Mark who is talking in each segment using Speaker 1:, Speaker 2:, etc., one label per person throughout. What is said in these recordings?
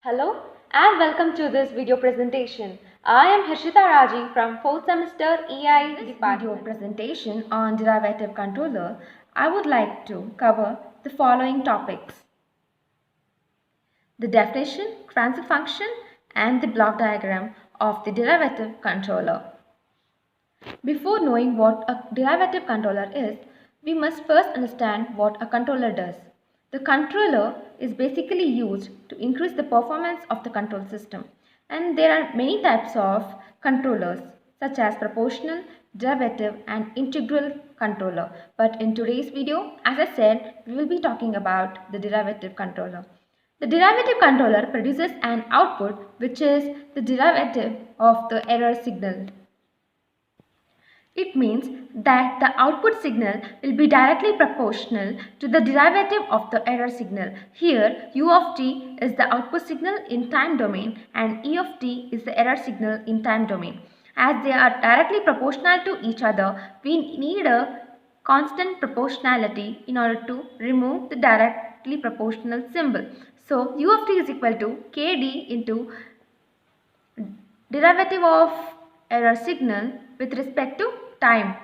Speaker 1: Hello and welcome to this video presentation. I am Harshita Raji from 4th semester EI department.
Speaker 2: Video presentation on derivative controller, I would like to cover the following topics: the definition, transfer function, and the block diagram of the derivative controller. Before knowing what a derivative controller is, we must first understand what a controller does. The controller is basically used to increase the performance of the control system, and there are many types of controllers such as proportional, derivative and integral controller. But in today's video, as I said, we will be talking about the derivative controller. The derivative controller produces an output which is the derivative of the error signal. It means that the output signal will be directly proportional to the derivative of the error signal. Here, u of t is the output signal in time domain and e of t is the error signal in time domain. As they are directly proportional to each other, we need a constant proportionality in order to remove the directly proportional symbol. So, u of t is equal to kd into derivative of error signal with respect to time.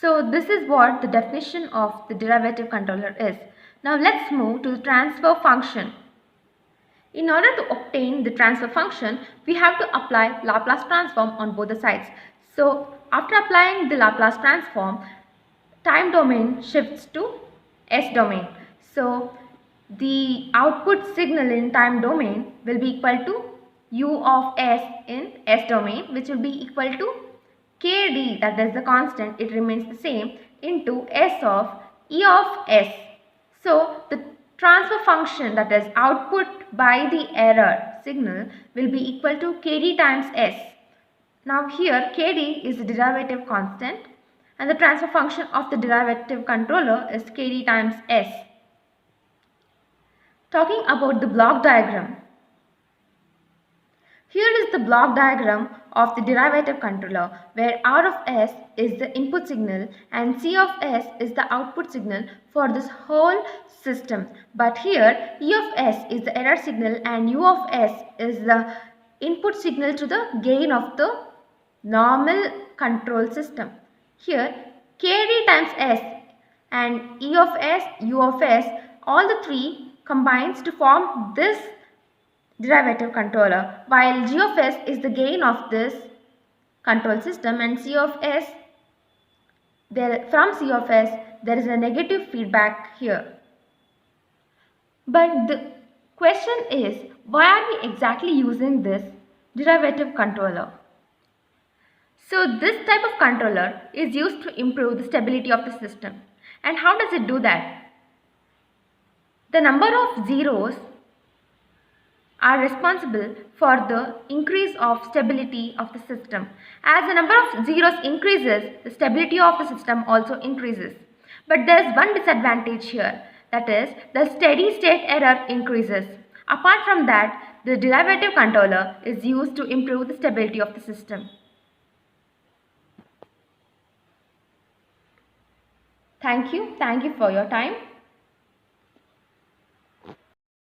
Speaker 2: So this is what the definition of the derivative controller is. Now let's move to the transfer function. In order to obtain the transfer function, we have to apply Laplace transform on both the sides. So after applying the Laplace transform, time domain shifts to S domain. So the output signal in time domain will be equal to u of s in S domain, which will be equal to kd, that is the constant, it remains the same, into s of e of s. So the transfer function, that is output by the error signal, will be equal to kd times s. Now here kd is the derivative constant and the transfer function of the derivative controller is kd times s. Talking about the block diagram. Here is the block diagram of the derivative controller, where R of S is the input signal and C of S is the output signal for this whole system. But here E of S is the error signal and U of S is the input signal to the gain of the normal control system. Here KD times S and E of S, U of S, all the three combines to form this derivative controller, while G of S is the gain of this control system and C of S, from C of S there is a negative feedback here. But the question is, why are we exactly using this derivative controller? So this type of controller is used to improve the stability of the system. And how does it do that? The number of zeros are responsible for the increase of stability of the system. As the number of zeros increases, the stability of the system also increases. But there is one disadvantage here, that is the steady state error increases. Apart from that, the derivative controller is used to improve the stability of the system. Thank you for your time.